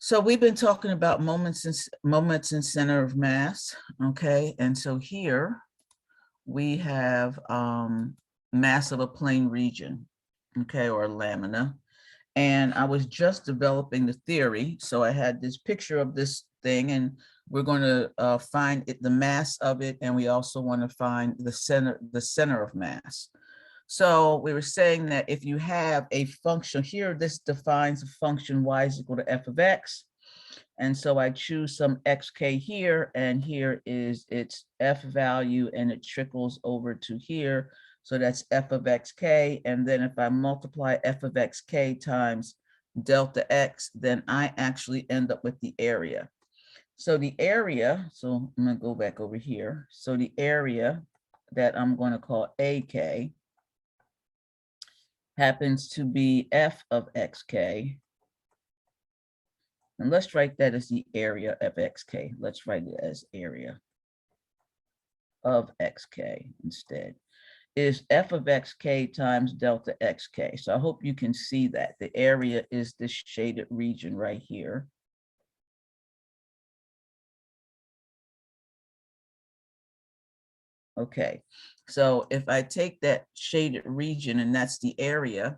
So we've been talking about moments in center of mass, okay? And so here we have mass of a plane region, okay, or a lamina. And I was just developing the theory. So I had this picture of this thing, and we're going to find the mass of it, and we also want to find the center of mass. So we were saying that if you have a function here, this defines a function y is equal to f of x. And so I choose some xk here, and here is its f value, and it trickles over to here. So that's f of xk. And then if I multiply f of xk times delta x, then I actually end up with the area. So the area, so I'm going to go back over here. So the area that I'm going to call AK happens to be f of xk. And let's write that as the area of xk. Let's write it as area of xk instead. Is f of xk times delta xk. So I hope you can see that. The area is this shaded region right here. Okay, so if I take that shaded region and that's the area,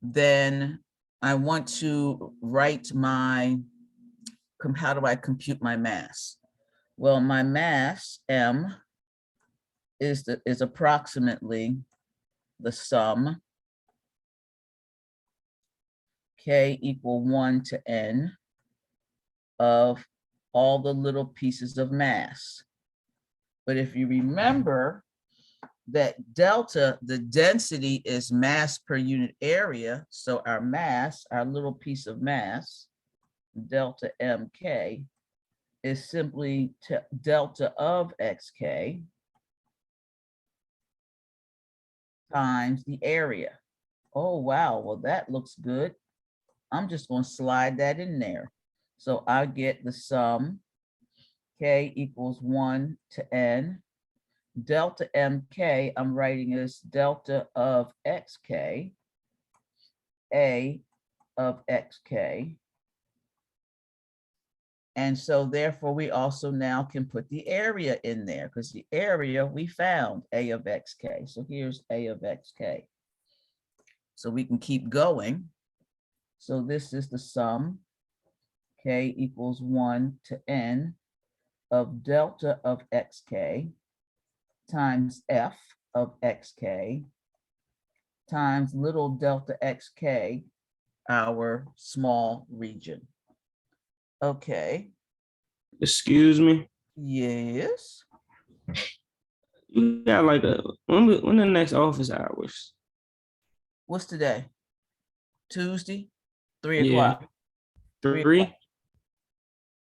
then I want to write my, how do I compute my mass? Well, my mass, M, is approximately the sum, K equal 1 to N, of all the little pieces of mass. But if you remember that delta, the density is mass per unit area. So our mass, our little piece of mass, delta MK, is simply delta of XK times the area. Oh, wow. Well, that looks good. I'm just going to slide that in there. So I get the sum K equals 1 to N. Delta MK, I'm writing as delta of XK, A of XK. And so therefore we also now can put the area in there, because the area we found A of XK. So here's A of XK. So we can keep going. So this is the sum, K equals 1 to N of delta of XK times F of XK times little delta XK, our small region. Okay. Excuse me. Yes. You got like when the next office hours? What's today? Tuesday, 3 Yeah, o'clock. 3.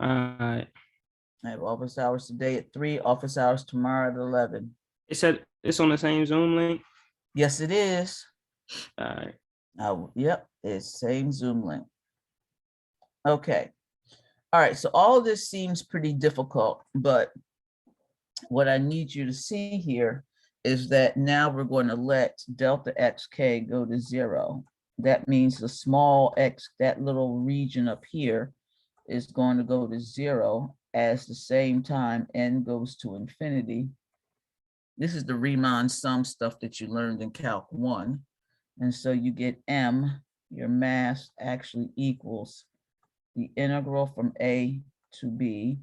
All right. I have office hours today at 3, office hours tomorrow at 11. It said it's on the same Zoom link. Yes, it is. All right. Yep, it's same Zoom link. Okay. All right, so all of this seems pretty difficult, but what I need you to see here is that now we're going to let delta xk go to 0. That means the small x, that little region up here, is going to go to 0 as the same time n goes to infinity. This is the Riemann sum stuff that you learned in Calc 1. And so you get m, your mass actually equals the integral from a to b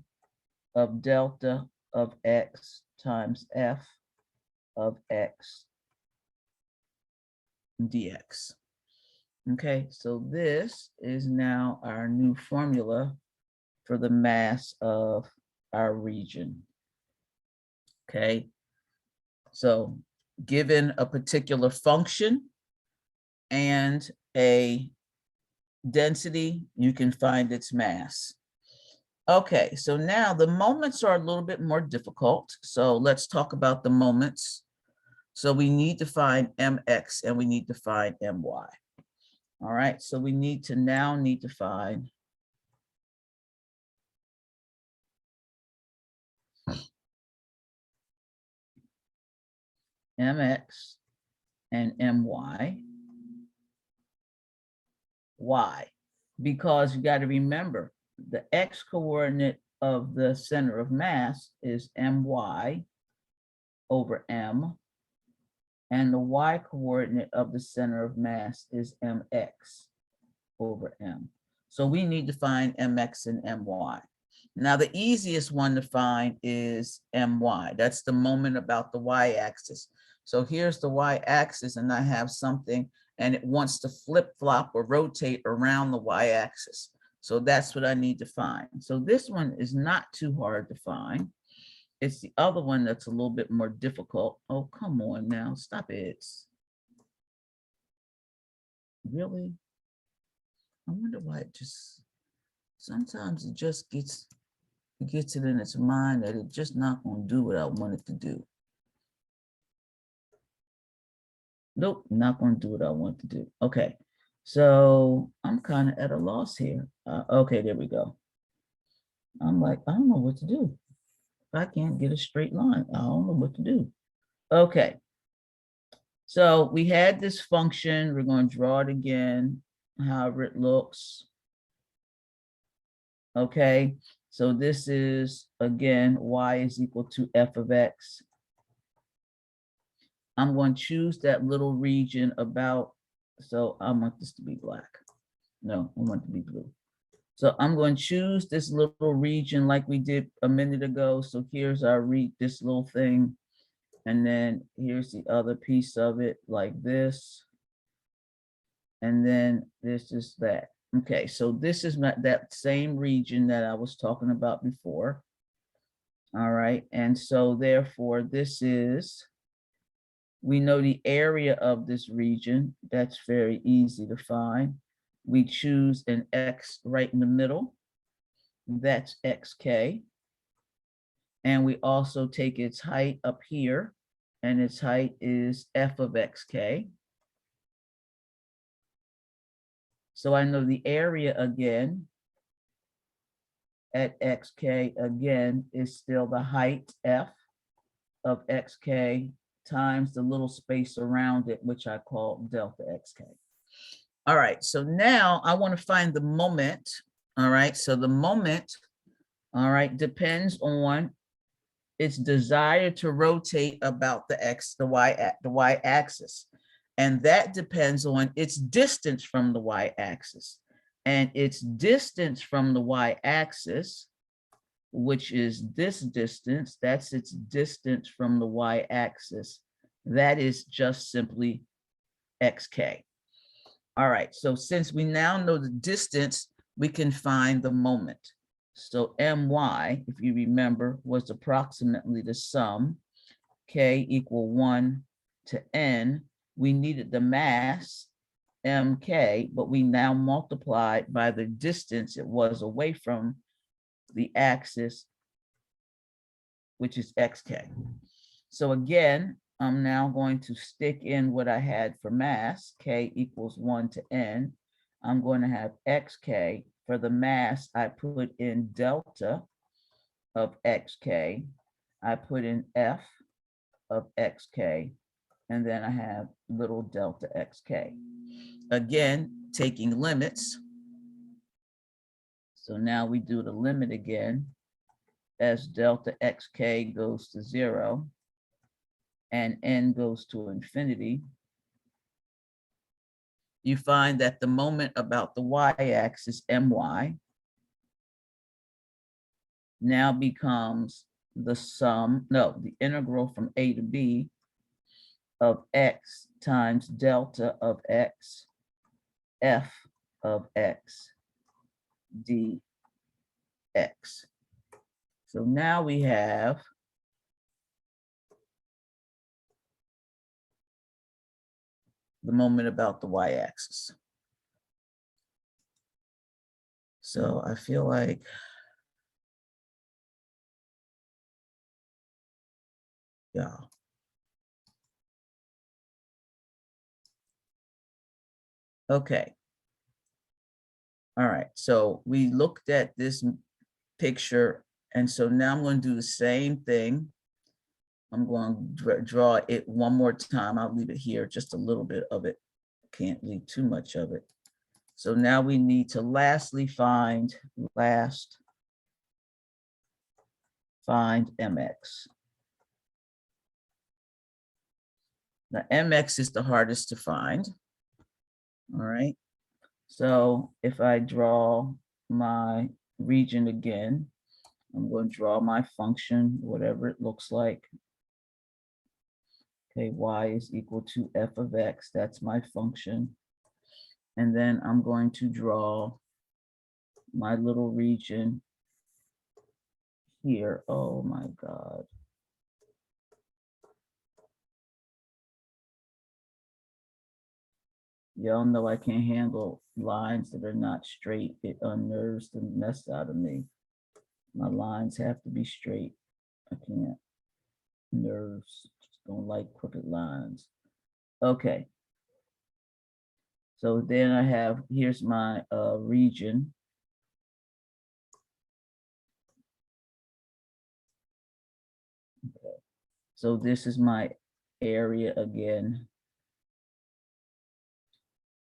of delta of x times f of x dx. Okay, so this is now our new formula for the mass of our region. Okay, so given a particular function and a density, you can find its mass. Okay, so now the moments are a little bit more difficult. So let's talk about the moments. So we need to find mx and we need to find my. All right, so we need to find mx and my. Why? because you got to remember the X coordinate of the center of mass is my over m, and the Y coordinate of the center of mass is mx over m. So we need to find mx and my. Now, the easiest one to find is my. That's the moment about the y-axis. So here's the y-axis, and I have something, and it wants to flip-flop or rotate around the y-axis. So that's what I need to find. So this one is not too hard to find. It's the other one that's a little bit more difficult. Oh, come on now, stop it. Really? I wonder why it just, sometimes it just gets it in its mind that it's just not going to do what I want it to do. Nope, not going to do what I want to do. Okay, so I'm kind of at a loss here. Okay, there we go. I'm like, I don't know what to do. I can't get a straight line. I don't know what to do. Okay, so we had this function. We're going to draw it again, however it looks. Okay, so this is, again, y is equal to f of x. I'm going to choose that little region about, so I want this to be black. No, I want it to be blue. So I'm going to choose this little region like we did a minute ago. So here's our this little thing. And then here's the other piece of it like this. And then this is that. Okay, so this is not that same region that I was talking about before. All right, and so therefore this is, we know the area of this region. That's very easy to find. We choose an X right in the middle. That's XK. And we also take its height up here, and its height is f of xk. So I know the area again at xk again is still the height f of xk times the little space around it, which I call delta xk. All right, so now I want to find the moment. All right, so the moment, all right, depends on its desire to rotate about the y axis. And that depends on its distance from the y axis. And its distance from the y axis, which is this distance, that's its distance from the y axis. That is just simply xk. All right, so since we now know the distance, we can find the moment. So my, if you remember, was approximately the sum, k equal 1 to n. We needed the mass, mk, but we now multiplied by the distance it was away from the axis, which is xk. So again, I'm now going to stick in what I had for mass, k equals 1 to n. I'm going to have xk. For the mass, I put in delta of xk. I put in f of xk, and then I have little delta xk. Again, taking limits. So now we do the limit again as delta xk goes to 0 and n goes to infinity. You find that the moment about the y-axis, my, now becomes the sum, no, the integral from a to b of x times delta of x, f of x, dx. So now we have the moment about the y-axis. So I feel like, yeah. Okay. All right, so we looked at this picture, and so now I'm going to do the same thing. I'm going to draw it one more time. I'll leave it here, just a little bit of it. Can't leave too much of it. So now we need to lastly find mx. Now mx is the hardest to find. All right. So if I draw my region again, I'm going to draw my function, whatever it looks like. Okay, y is equal to f of x. That's my function. And then I'm going to draw my little region here. Oh my God. Y'all know I can't handle lines that are not straight. It unnerves the mess out of me. My lines have to be straight. I can't. Nerves. Just don't like crooked lines. Okay. So then I have, here's my region. Okay. So this is my area again.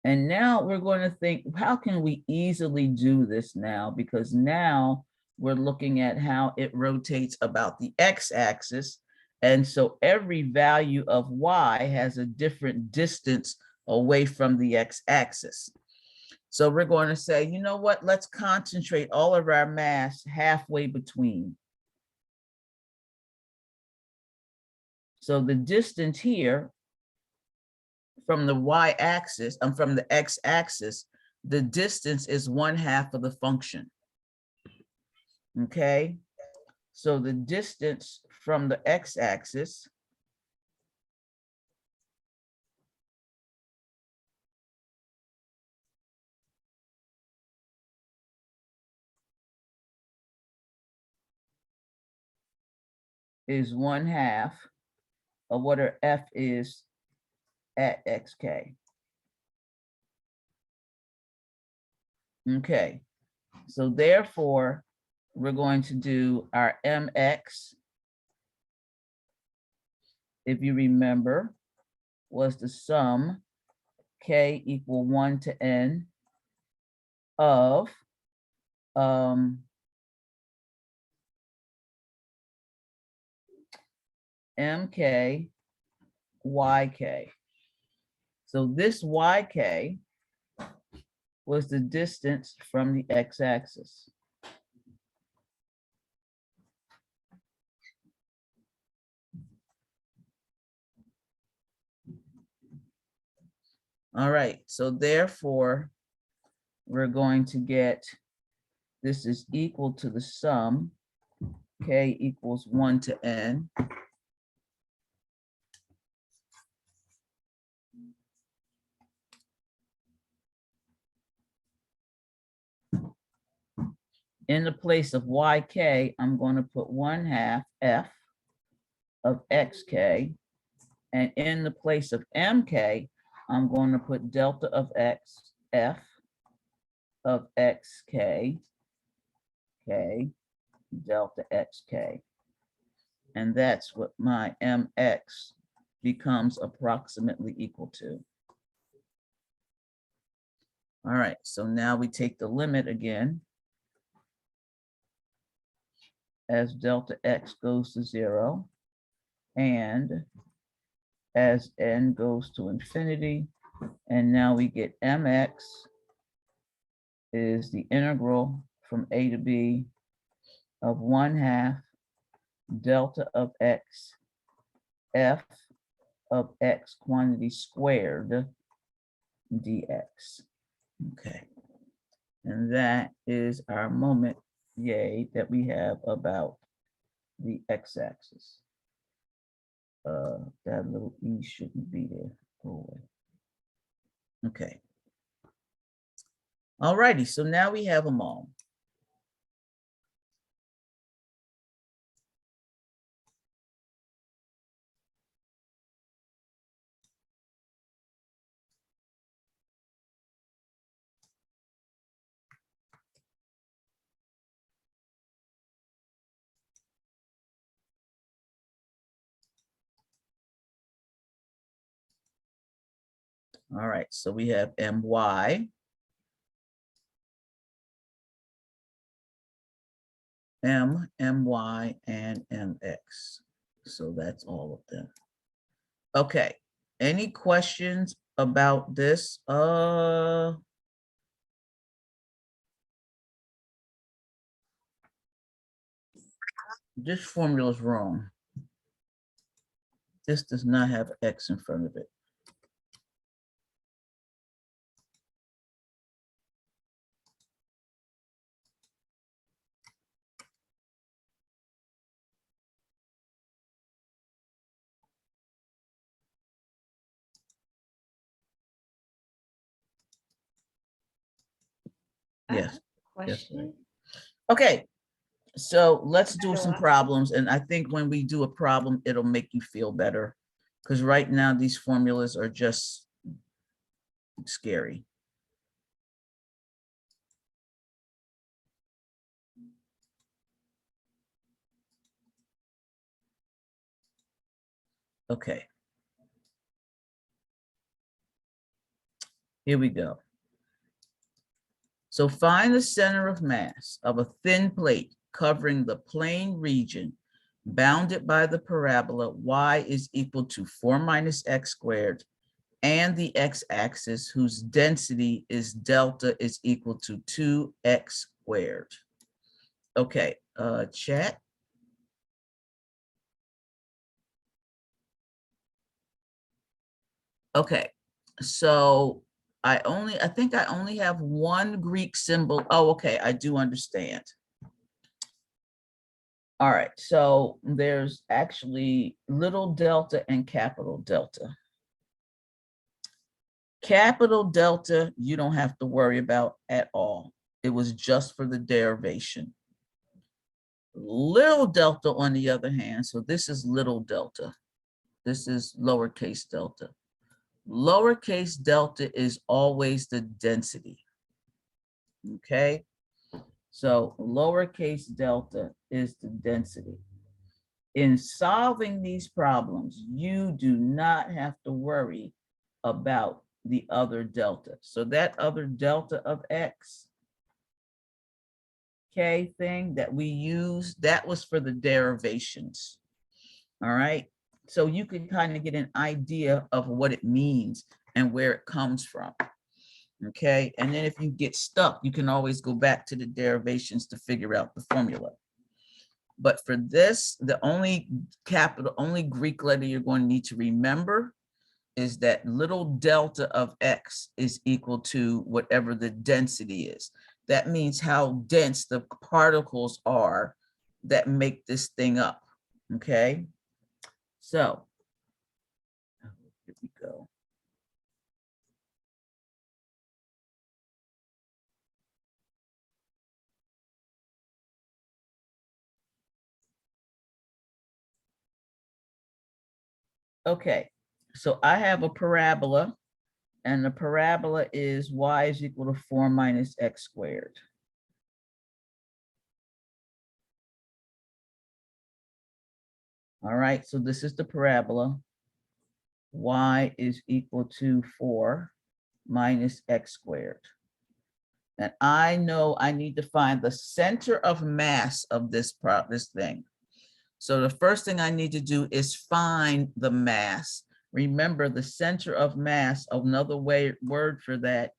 And now we're going to think, how can we easily do this now? Because now we're looking at how it rotates about the x-axis. And so every value of y has a different distance away from the x-axis. So we're going to say, you know what, let's concentrate all of our mass halfway between. So the distance here from the y-axis, from the x-axis, the distance is 1/2 of the function. Okay, so the distance from the x-axis is 1/2 of what our f is at xk. Okay, so therefore, we're going to do our mx, if you remember, was the sum k equal 1 to n of mk yk. So this yk was the distance from the x-axis. All right, so therefore, we're going to get, this is equal to the sum, k equals 1 to n. In the place of yk, I'm going to put 1/2 f of xk. And in the place of mk, I'm going to put delta of x, f of xk, k, delta xk. And that's what my mx becomes approximately equal to. All right, so now we take the limit again. As delta x goes to 0, and as n goes to infinity, and now we get mx is the integral from a to b of 1/2 delta of x, f of x quantity squared dx. Okay, and that is our moment, yay, that we have about the x-axis. That little e shouldn't be there. Go away. Okay. All righty, so now we have them all. All right, so we have my M, My, and Mx. So that's all of them. Okay, any questions about this? This formula is wrong. This does not have X in front of it. Yes. Question. Okay, so let's do some Sure. problems. And I think when we do a problem, it'll make you feel better. Because right now these formulas are just scary. Okay. Here we go. So find the center of mass of a thin plate covering the plane region bounded by the parabola y is equal to 4 minus x squared and the x-axis whose density is delta is equal to 2x squared. Okay, chat. Okay, so I think I only have one Greek symbol. Oh, okay, I do understand. All right, so there's actually little delta and capital delta. Capital delta, you don't have to worry about at all. It was just for the derivation. Little delta, on the other hand, so this is little delta. This is lowercase delta. Lowercase delta is always the density. Okay, so lowercase delta is the density. In solving these problems, you do not have to worry about the other delta. So that other delta of x, k thing that we use, that was for the derivations. All right. So you can kind of get an idea of what it means and where it comes from. Okay. And then if you get stuck, you can always go back to the derivations to figure out the formula. But for this, the only Greek letter you're going to need to remember is that little delta of x is equal to whatever the density is. That means how dense the particles are that make this thing up, okay? So, here we go. Okay, so I have a parabola, and the parabola is y is equal to 4 minus x squared. All right, so this is the parabola. Y is equal to 4 minus x squared. And I know I need to find the center of mass of this thing. So the first thing I need to do is find the mass. Remember, the center of mass, another word for that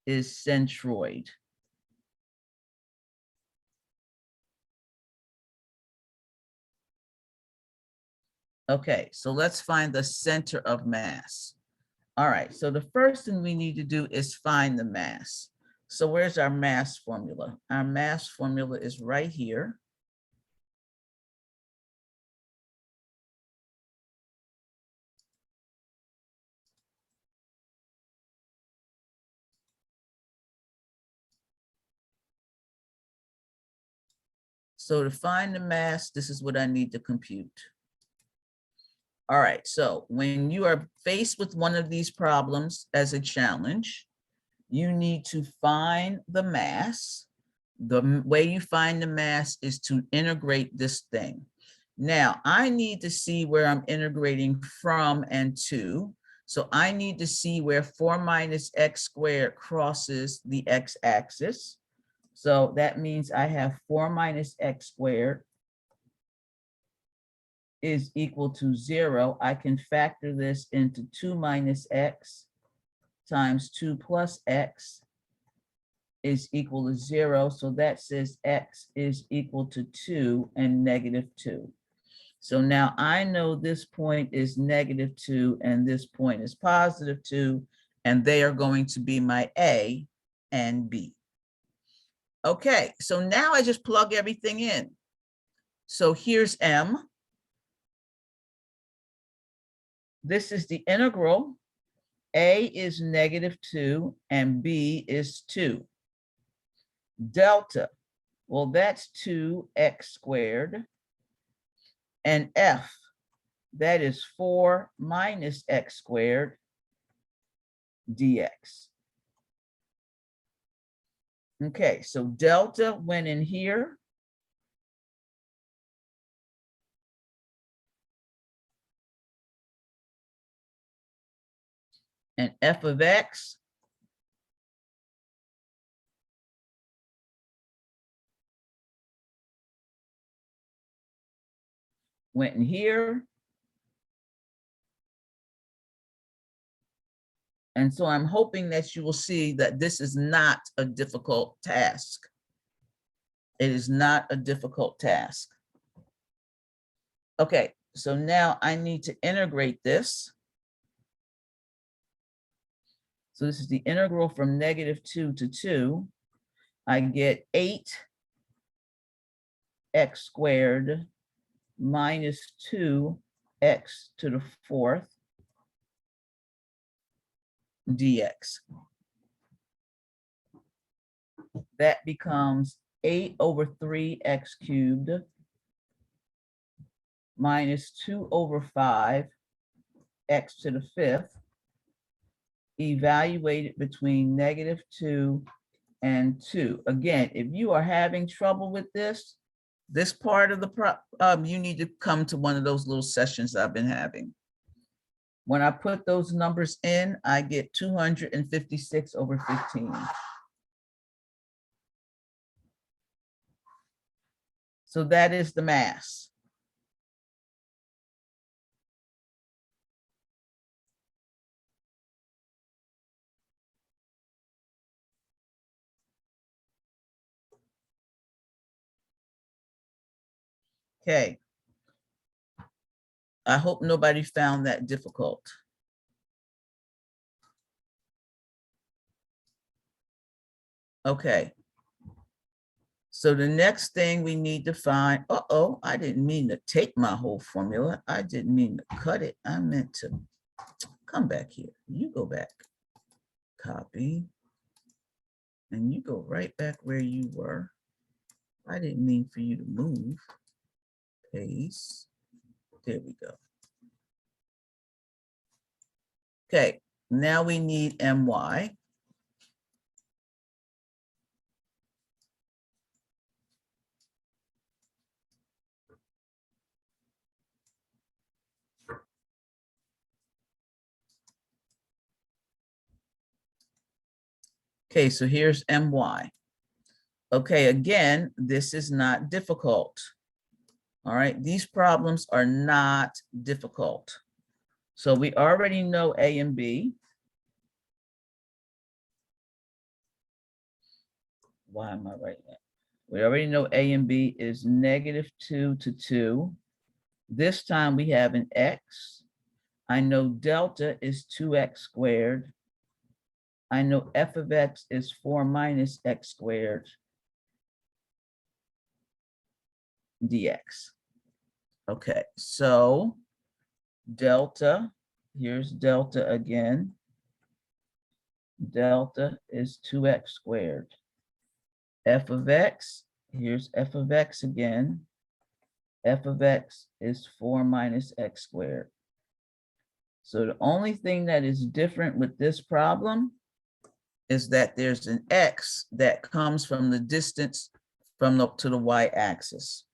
is centroid. Okay, so let's find the center of mass. All right, so the first thing we need to do is find the mass. So where's our mass formula? Our mass formula is right here. So to find the mass, this is what I need to compute. All right, so when you are faced with one of these problems as a challenge, you need to find the mass. The way you find the mass is to integrate this thing. Now, I need to see where I'm integrating from and to. So I need to see where 4 minus x squared crosses the x-axis. So that means I have 4 minus x squared is equal to 0. I can factor this into 2 minus x times 2 plus x is equal to 0. So that says x is equal to 2 and negative 2. So now I know this point is negative 2 and this point is positive 2, and they are going to be my A and B. Okay, so now I just plug everything in. So here's M. This is the integral. A is negative 2 and B is 2. Delta, well, that's 2x squared. And F, that is 4 minus x squared dx. Okay, so delta went in here. And f of x went in here. And so I'm hoping that you will see that this is not a difficult task. It is not a difficult task. Okay, so now I need to integrate this. So this is the integral from negative 2 to 2. I get 8x squared minus 2x to the 4th dx. That becomes 8 over 3x cubed minus 2 over 5 x to the 5th, evaluated between negative 2 and 2. Again, if you are having trouble with this part of the you need to come to one of those little sessions I've been having. When I put those numbers in, I get 256 over 15. So that is the mass. Okay. I hope nobody found that difficult. Okay. So the next thing we need to find, I didn't mean to take my whole formula. I didn't mean to cut it. I meant to come back here. You go back, copy, and you go right back where you were. I didn't mean for you to move. Paste. There we go. Okay, now we need my. Okay, so here's my. Okay, again, this is not difficult. All right, these problems are not difficult. So we already know A and B. Why am I writing that? We already know A and B is negative 2 to 2. This time we have an x. I know delta is 2x squared. I know f of x is 4 minus x squared dx. Okay, so delta, here's delta again. Delta is 2x squared. F of x, here's f of x again. F of x is 4 minus x squared. So the only thing that is different with this problem is that there's an x that comes from the distance from to the y-axis.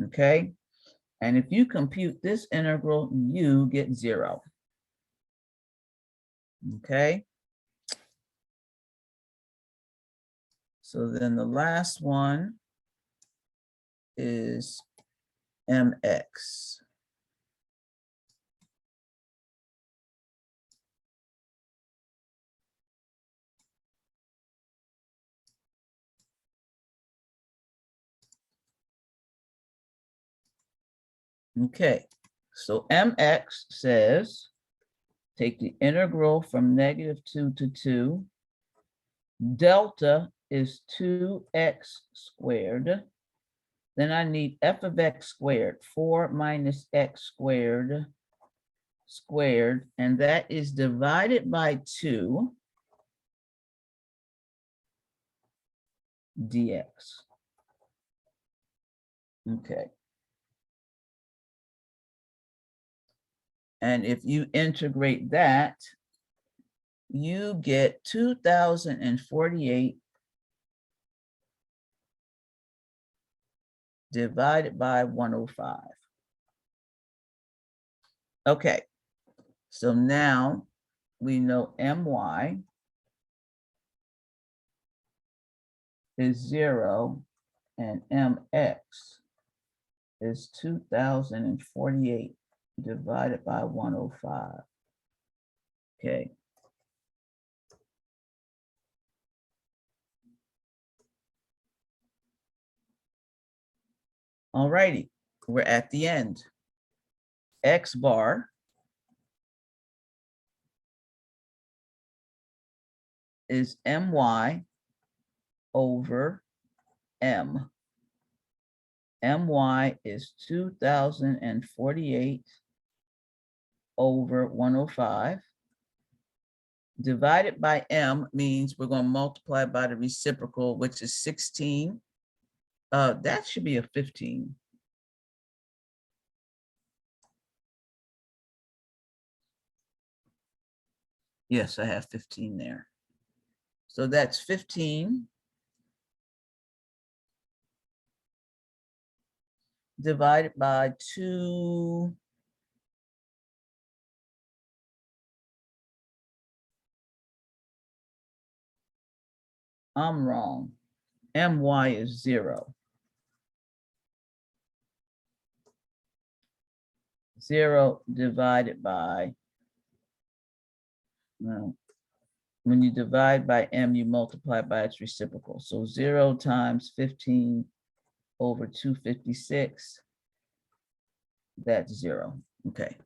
Okay, and if you compute this integral, you get 0. Okay. So then the last one is MX. Okay, so MX says, take the integral from -2 to 2. Delta is 2x squared. Then I need f of x squared, 4 minus x squared, and that is divided by 2 dx. Okay. And if you integrate that, you get 2048 divided by 105. Okay, so now we know my is 0 and mx is 2048 divided by 105. Okay. All righty, we're at the end. X bar is my over m. My is 2048 over 105. Divided by m means we're going to multiply by the reciprocal, which is 16. That should be a 15. Yes, I have 15 there. So that's 15 divided by 2. I'm wrong. My is 0. 0 divided by, no, when you divide by m, you multiply by its reciprocal. So 0 times 15 over 256, that's 0. Okay.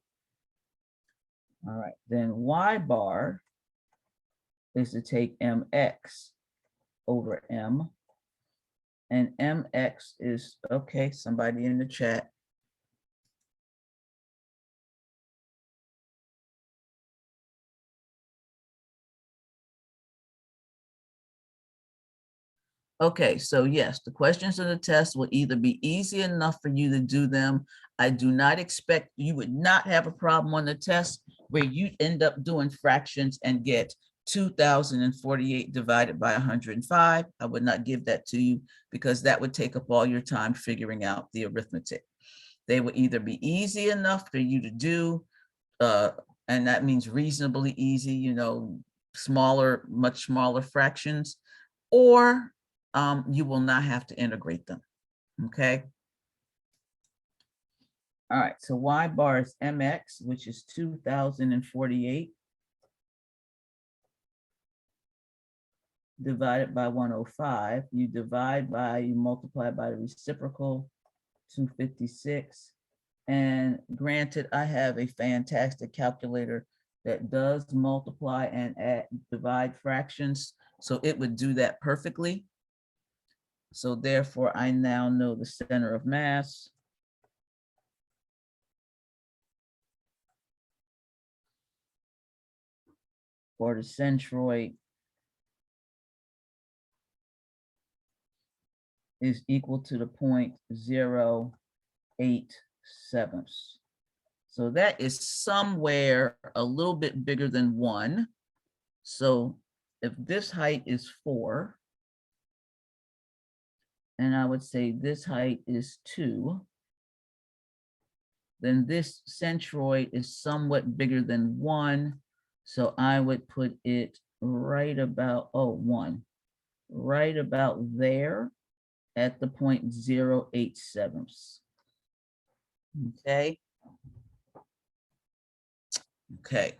All right, then y bar is to take mx over m, and mx is, okay, somebody in the chat. Okay, so yes, the questions in the test will either be easy enough for you to do them. I do not expect, you would not have a problem on the test where you end up doing fractions and get 2048 divided by 105. I would not give that to you because that would take up all your time figuring out the arithmetic. They will either be easy enough for you to do, and that means reasonably easy, you know, smaller, much smaller fractions, or you will not have to integrate them, okay? All right, so y bar is mx, which is 2048 divided by 105. You divide by, you multiply by the reciprocal, 256. And granted, I have a fantastic calculator that does multiply and add, divide fractions, so it would do that perfectly. So therefore, I now know the center of mass. Or the centroid is equal to the 0.087. So that is somewhere a little bit bigger than 1. So if this height is 4, and I would say this height is 2, then this centroid is somewhat bigger than 1. So I would put it right about, 1. right about there at the 0.087. Okay. Okay.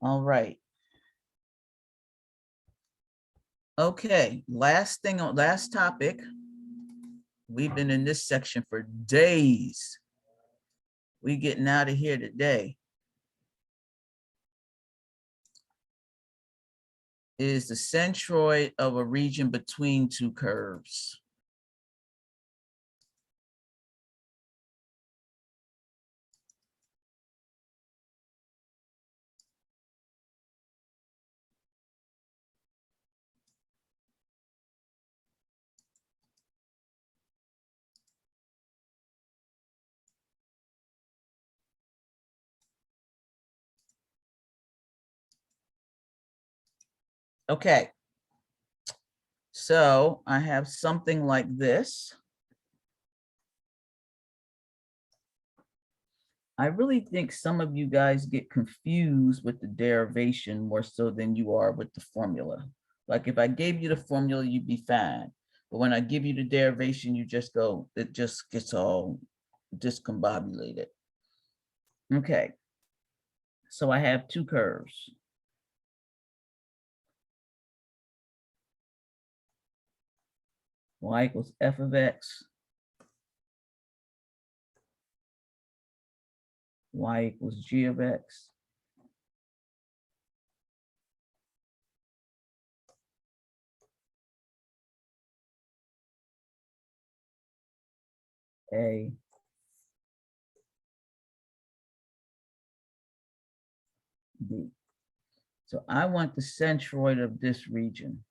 All right. Okay, last topic. We've been in this section for days. We getting out of here today. Is the centroid of a region between two curves. Okay. So I have something like this. I really think some of you guys get confused with the derivation more so than you are with the formula. Like if I gave you the formula, you'd be fine. But when I give you the derivation, you just go, it just gets all discombobulated. Okay. So I have two curves. Y equals f of x. Y equals g of x. A, B. So I want the centroid of this region.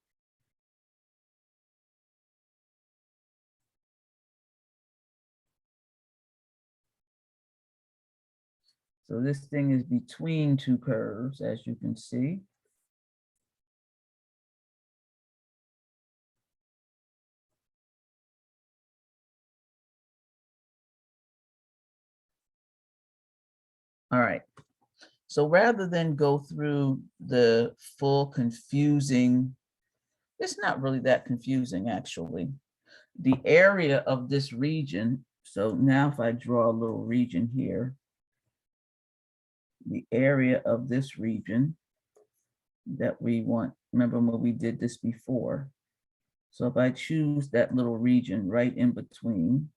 So this thing is between two curves, as you can see. All right. So rather than go through the full confusing, it's not really that confusing, actually. The area of this region, so now if I draw a little region here, the area of this region that we want, remember when we did this before. So if I choose that little region right in between,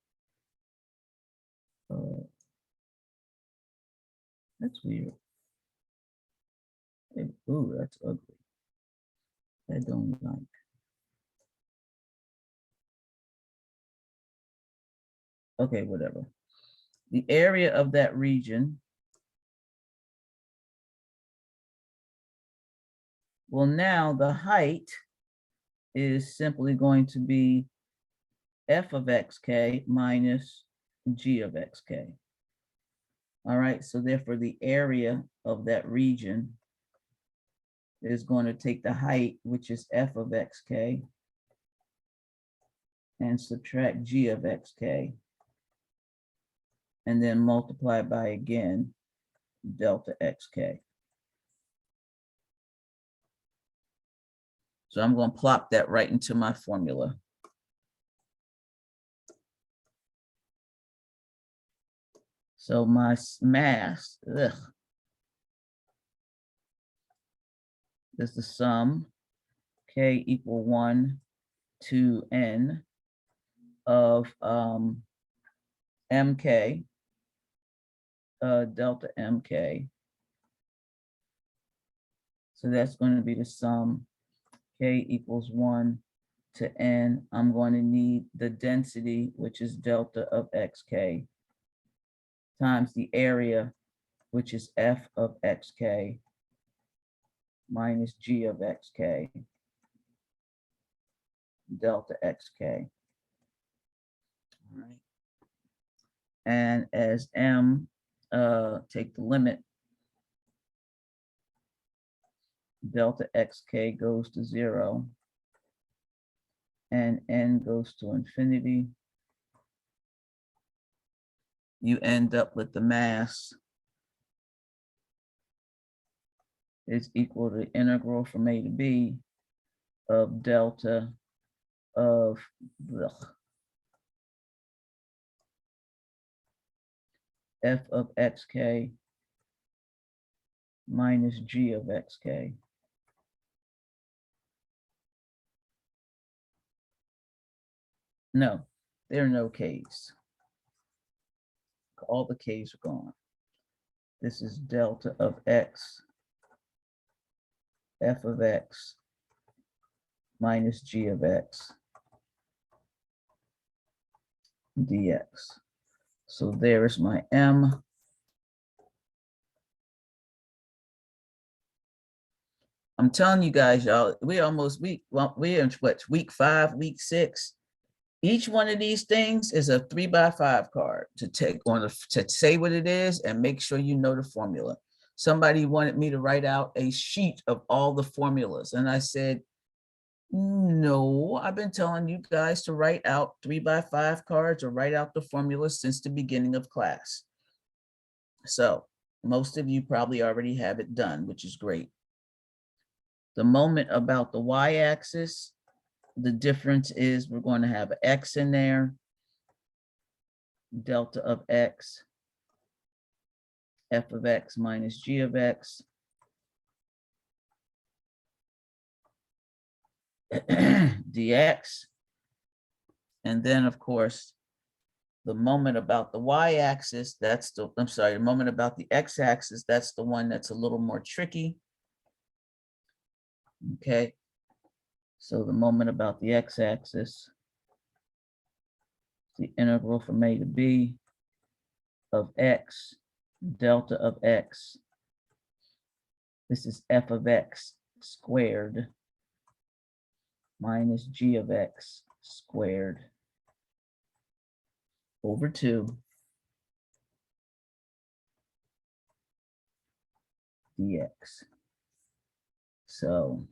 that's weird. Ooh, that's ugly. I don't like. Okay, whatever. The area of that region, well, now the height is simply going to be f of xk minus g of xk. All right, so therefore the area of that region is going to take the height, which is f of xk, and subtract g of xk, and then multiply by, again, delta xk. So I'm going to plop that right into my formula. So my mass, is the sum k equal 1 to n of mk, delta mk. So that's going to be the sum k equals 1 to n. I'm going to need the density, which is delta of xk, times the area, which is f of xk, minus g of xk, delta xk. All right. And as m, take the limit, delta xk goes to 0, and n goes to infinity, you end up with the mass is equal to integral from A to B of delta of f of xk minus g of xk. No, there are no k's. All the k's are gone. This is delta of x, f of x minus g of x dx. So there's my m. I'm telling you guys, y'all, we're in what, week 5, week 6. Each one of these things is a 3x5 card to take on to say what it is and make sure you know the formula. Somebody wanted me to write out a sheet of all the formulas. And I said, no, I've been telling you guys to write out 3x5 cards or write out the formulas since the beginning of class. So most of you probably already have it done, which is great. The moment about the y-axis, the difference is we're going to have an x in there, delta of x, f of x minus g of x, dx. And then, of course, the moment about the y-axis, the moment about the x-axis, that's the one that's a little more tricky. Okay. So the moment about the x-axis, the integral from A to B of x, delta of x. This is f of x squared minus g of x squared over 2 dx. So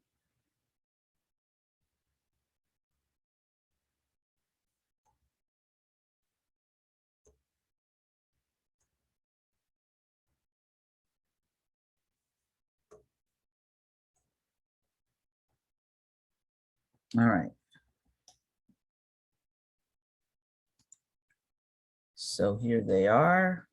all right. So here they are.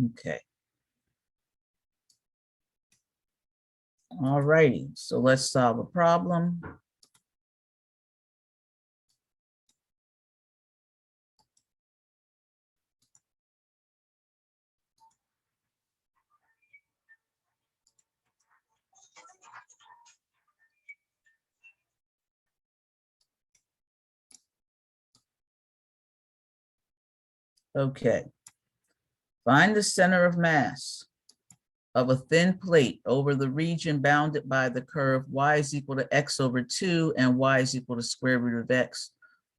Okay. All righty. So let's solve a problem. Okay. Find the center of mass of a thin plate over the region bounded by the curve y is equal to x over 2 and y is equal to square root of x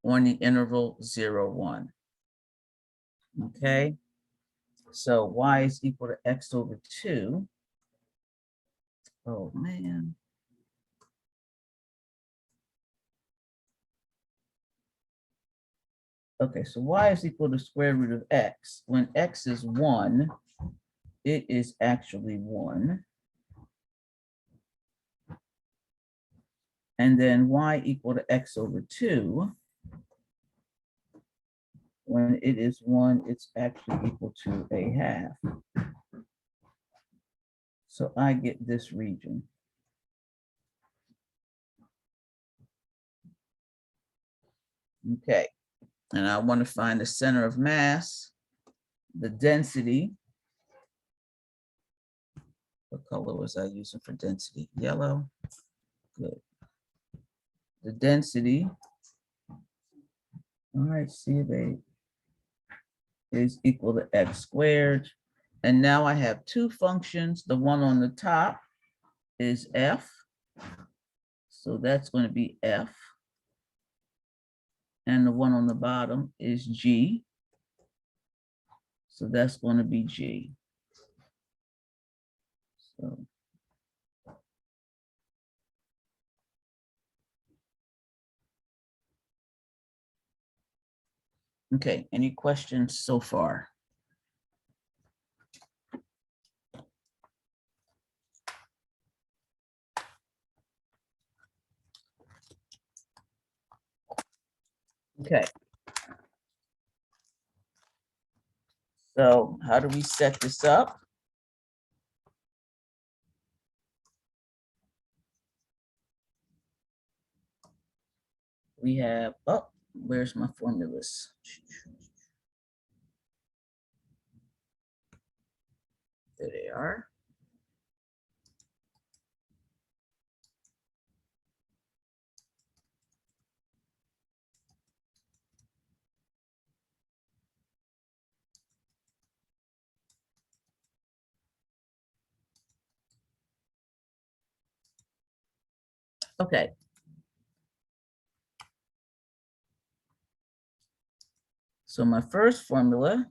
on the interval 0, 1. Okay. So y is equal to x over 2. Oh, man. Okay, so y is equal to square root of x. When x is 1, it is actually 1. And then y equal to x over 2. When it is 1, it's actually equal to a half. So I get this region. Okay, and I want to find the center of mass, the density. What color was I using for density? Yellow. Good. The density, all right, C of A is equal to x squared. And now I have two functions. The one on the top is f. So that's going to be f. And the one on the bottom is g. So that's going to be g. So okay, any questions so far? Okay. So how do we set this up? We have, oh, where's my formulas? There they are. Okay. So my first formula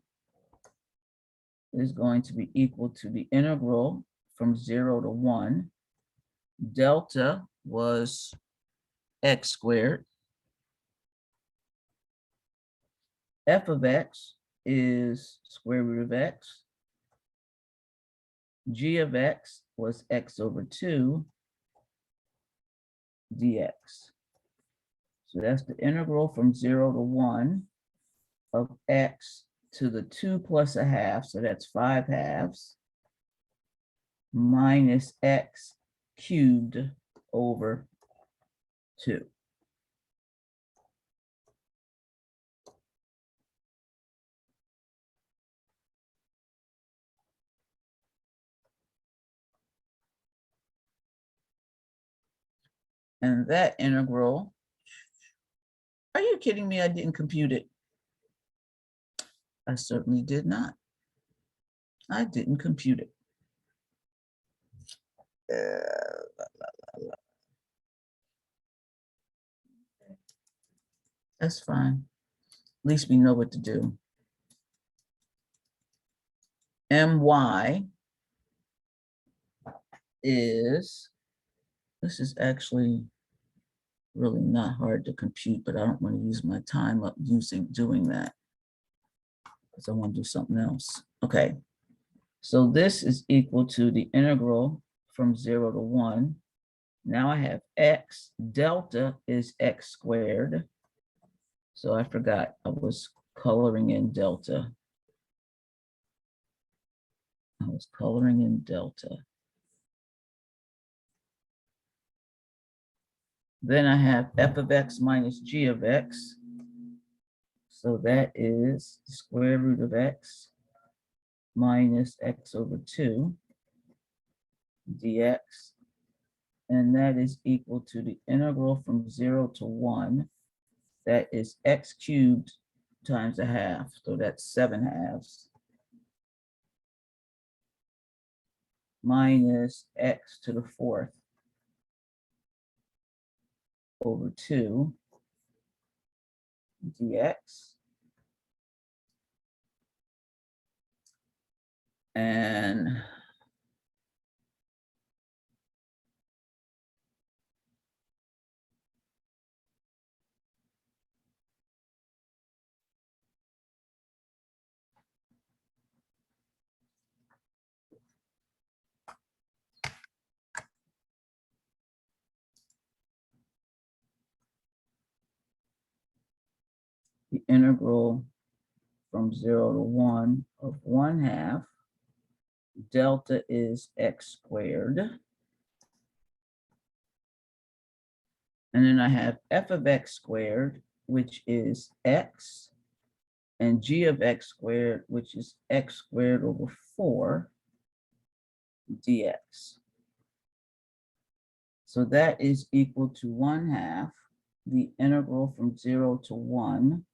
is going to be equal to the integral from 0 to 1. Delta was x squared. F of x is square root of x. G of x was x over 2 dx. So that's the integral from 0 to 1 of x to the 2 plus a half, so that's 5 halves, minus x cubed over 2. And that integral, are you kidding me? I didn't compute it. I certainly did not. I didn't compute it. That's fine. At least we know what to do. My is, this is actually really not hard to compute, but I don't want to use my time up doing that because I want to do something else. Okay, so this is equal to the integral from 0 to 1. Now I have x, delta is x squared. So I forgot I was coloring in delta. I was coloring in delta. Then I have f of x minus g of x. So that is the square root of x minus x over 2 dx. And that is equal to the integral from 0 to 1. That is x cubed times a half. So that's 7 halves. Minus x to the 4th over 2 dx. And the integral from 0 to 1 of 1/2 delta is x squared. And then I have f of x squared, which is x, and g of x squared, which is x squared over 4 dx. So that is equal to 1/2 the integral from 0 to 1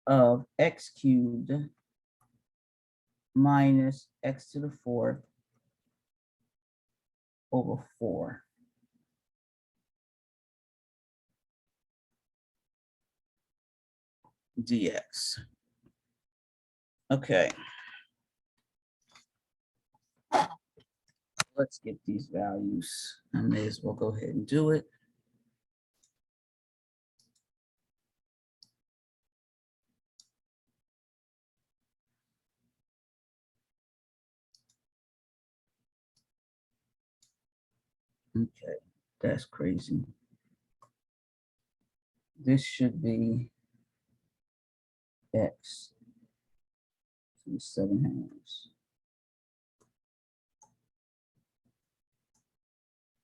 of x cubed minus x to the fourth over 4. Dx. Okay. Let's get these values. I may as well go ahead and do it. Okay, that's crazy. This should be x to the 7/2.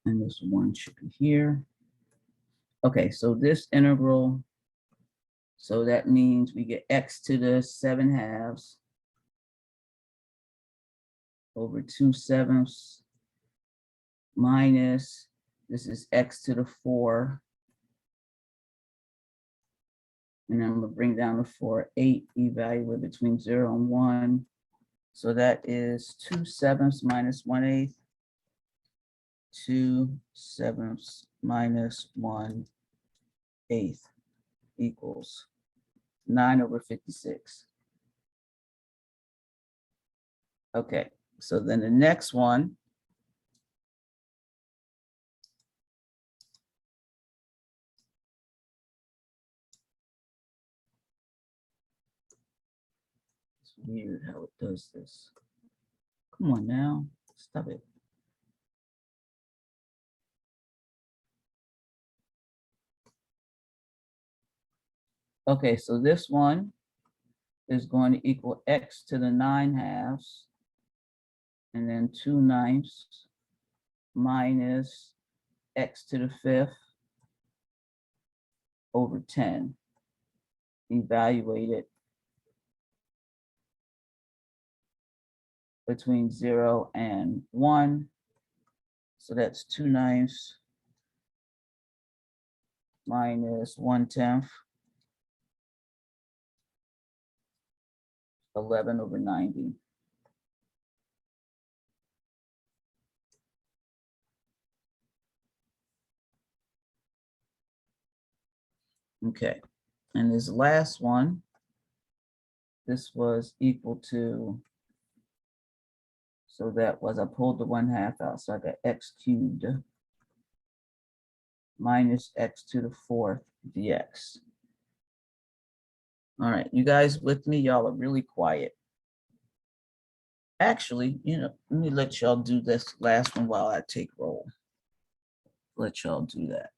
And this one should be here. Okay, so this integral, so that means we get x to the 7/2 over 2/7 minus, this is x to the 4. And I'm gonna bring down the 4, 8, evaluate between 0 and 1. So that is 2/7 minus 1/8. 2/7 minus 1/8 equals 9 over 56. Okay, so then the next one, it's weird how it does this. Come on now, stop it. Okay, so this one is going to equal x to the 9/2 and then 2/9 minus x to the 5th over 10. Evaluate it between 0 and 1. So that's 2/9 minus 1/10, 11 over 90. Okay, and this last one, this was equal to, so that was, I pulled the 1/2 out, so I got x cubed minus x to the 4th dx. All right, you guys with me? Y'all are really quiet. Actually, let me let y'all do this last one while I take roll. Let y'all do that.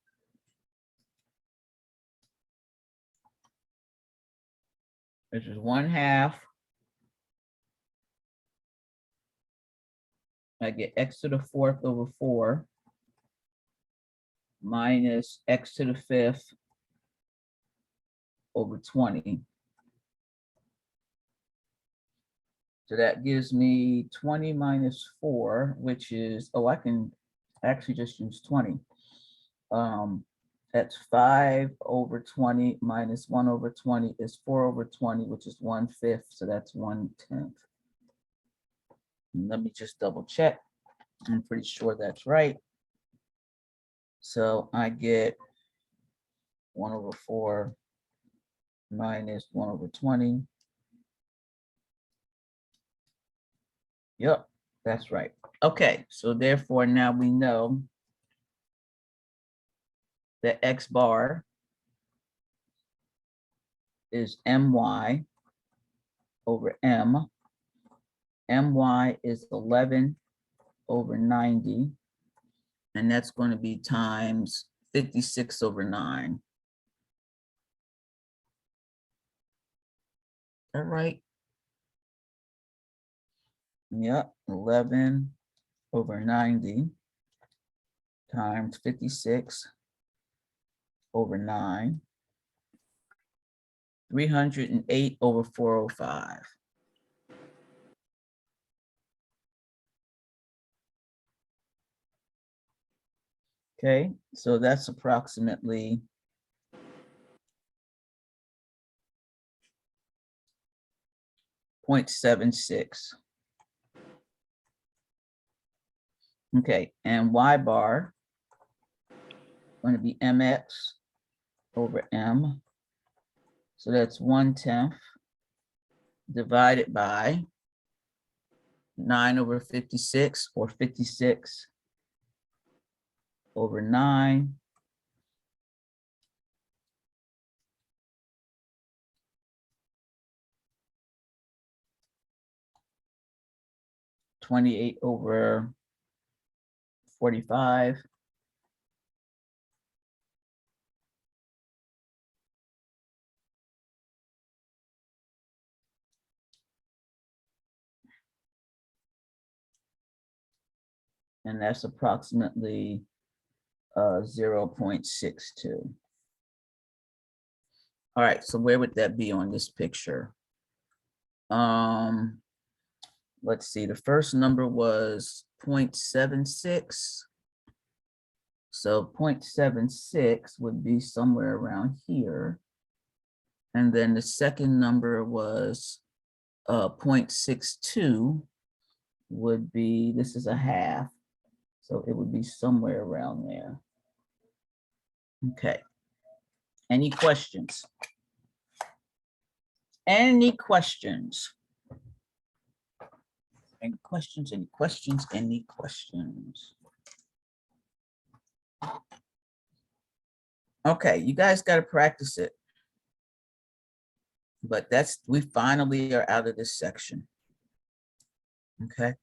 Which is 1/2. I get x to the 4th over 4 minus x to the 5th over 20. So that gives me 20 minus 4, which is, I can actually just use 20. That's 5 over 20 minus 1 over 20 is 4 over 20, which is 1/5. So that's 1/10. Let me just double check. I'm pretty sure that's right. So I get 1 over 4 minus 1 over 20. Yep, that's right. Okay, so therefore now we know that x bar is my over m. My is 11 over 90. And that's going to be times 56 over 9. All right. Yep, 11 over 90 times 56 over 9. 308 over 405. Okay, so that's approximately 0.76. Okay, and y bar going to be mx over m. So that's 1/10 divided by 9 over 56, or 56 over 9. (28 over 45). And that's approximately 0.62. All right, so where would that be on this picture? Let's see, the first number was 0.76. So 0.76 would be somewhere around here. And then the second number was 0.62 would be, this is a half. So it would be somewhere around there. Okay. Any questions? Any questions? Any questions? Any questions? Any questions? Okay, you guys got to practice it. But we finally are out of this section. Okay.